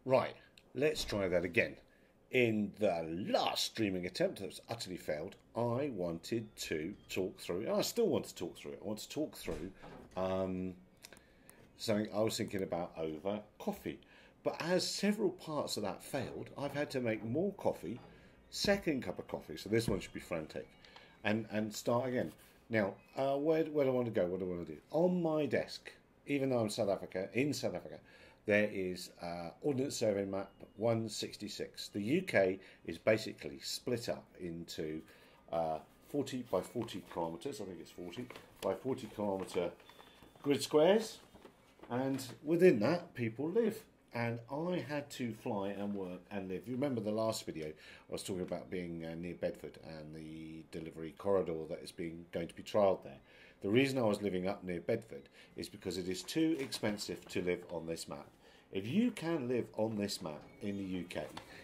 Right, let's try that again. In the last streaming attempt that was utterly failed, I wanted to talk through, and I still want to talk through it. I want to talk through um, something I was thinking about over coffee. But as several parts of that failed, I've had to make more coffee, second cup of coffee, so this one should be frantic, and start again. Now, where do I want to go? What do I want to do? On my desk, even though I'm in South Africa, there is Ordnance Survey Map 166. The UK is basically split up into 40 by 40 kilometres, I think it's 40, by 40 kilometre grid squares, and within that people live. And I had to fly and work and live. You remember the last video I was talking about being near Bedford and the delivery corridor that is going to be trialled there. The reason I was living up near Bedford is because it is too expensive to live on this map. If you can live on this map in the UK,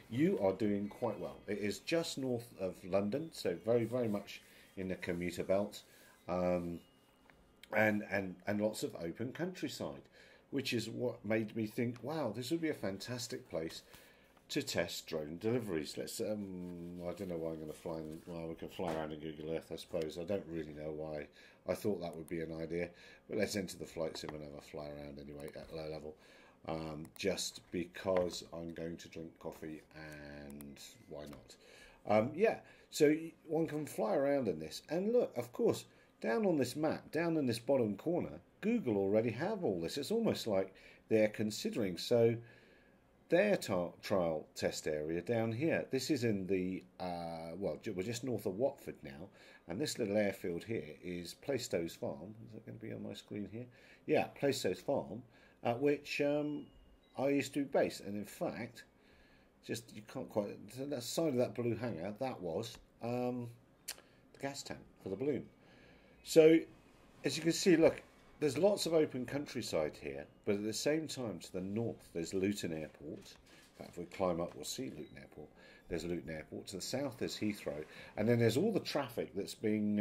you are doing quite well. It is just north of London, so very, very much in the commuter belt, and lots of open countryside, which is what made me think, wow, this would be a fantastic place to test drone deliveries. Let's, I don't know why I'm going to fly, well, we can fly around in Google Earth, I suppose. I don't really know why I thought that would be an idea, but let's enter the flight sim and have a fly around anyway at low level. Just because I'm going to drink coffee and why not? Yeah, so one can fly around in this. And look, of course, down on this map, down in this bottom corner, Google already have all this. It's almost like they're considering. So their trial test area down here, this is in the, well, we're just north of Watford now. And this little airfield here is Plaistows Farm. Is that going to be on my screen here? Yeah, Plaistows Farm, at which I used to be based. And in fact, just you can't quite, the side of that blue hangar, that was the gas tank for the balloon. So as you can see, look, there's lots of open countryside here, but at the same time to the north there's Luton Airport. In fact, if we climb up we'll see Luton Airport. There's Luton Airport. To the south there's Heathrow, and then there's all the traffic that's being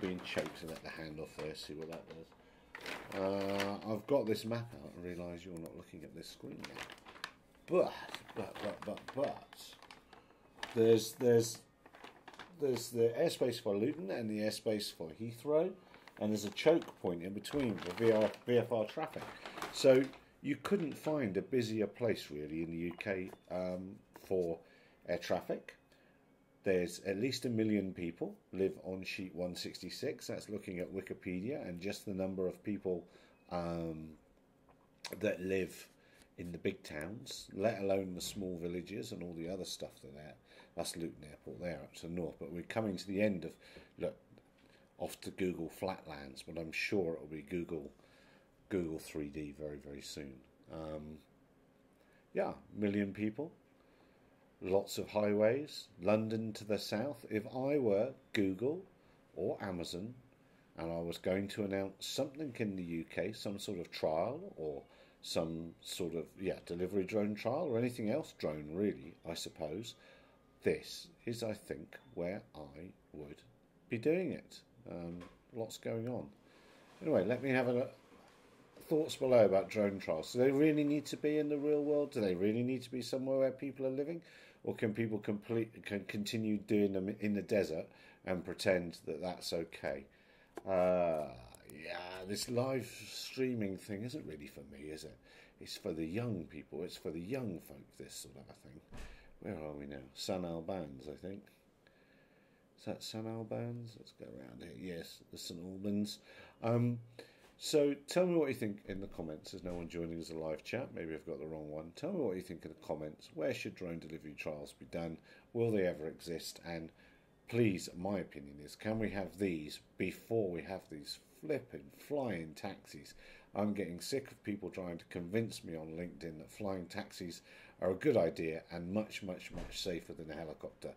being choked. Let the hand off there, see what that does. I've got this map out and realise you're not looking at this screen yet. But there's the airspace for Luton and the airspace for Heathrow, and there's a choke point in between for VFR traffic. So you couldn't find a busier place really in the UK for air traffic. There's at least 1 million people live on sheet 166. That's looking at Wikipedia and just the number of people that live in the big towns, let alone the small villages and all the other stuff there. That's Luton Airport there up to the north. But we're coming to the end of, look, off to Google Flatlands, but I'm sure it'll be Google 3D very, very soon. Yeah, 1 million people, lots of highways, London to the south. If I were Google or Amazon and I was going to announce something in the UK, some sort of trial or some sort of, yeah, delivery drone trial or anything else, drone really, I suppose, this is, I think, where I would be doing it. Lots going on. Anyway, let me have thoughts below about drone trials. Do they really need to be in the real world? Do they really need to be somewhere where people are living? Or can people continue doing them in the desert and pretend that that's okay? Yeah, this live streaming thing isn't really for me, is it? It's for the young people. It's for the young folk, this sort of a thing. Where are we now? St Albans, I think. Is that St Albans? Let's go around here. Yes, the St Albans. So tell me what you think in the comments. There's no one joining us a live chat. Maybe I've got the wrong one. Tell me what you think in the comments. Where should drone delivery trials be done? Will they ever exist? And please, my opinion is, can we have these before we have these flipping flying taxis? I'm getting sick of people trying to convince me on LinkedIn that flying taxis are a good idea and much, much, much safer than a helicopter.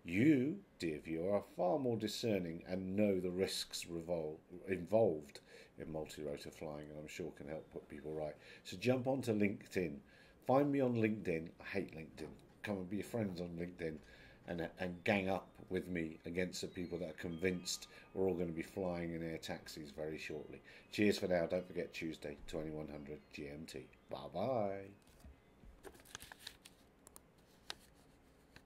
You, dear viewer, are far more discerning and know the risks involved in multi-rotor flying, and I'm sure can help put people right. So jump onto LinkedIn. Find me on LinkedIn. I hate LinkedIn. Come and be friends on LinkedIn and gang up with me against the people that are convinced we're all going to be flying in air taxis very shortly. Cheers for now. Don't forget Tuesday, 2100 GMT. Bye-bye.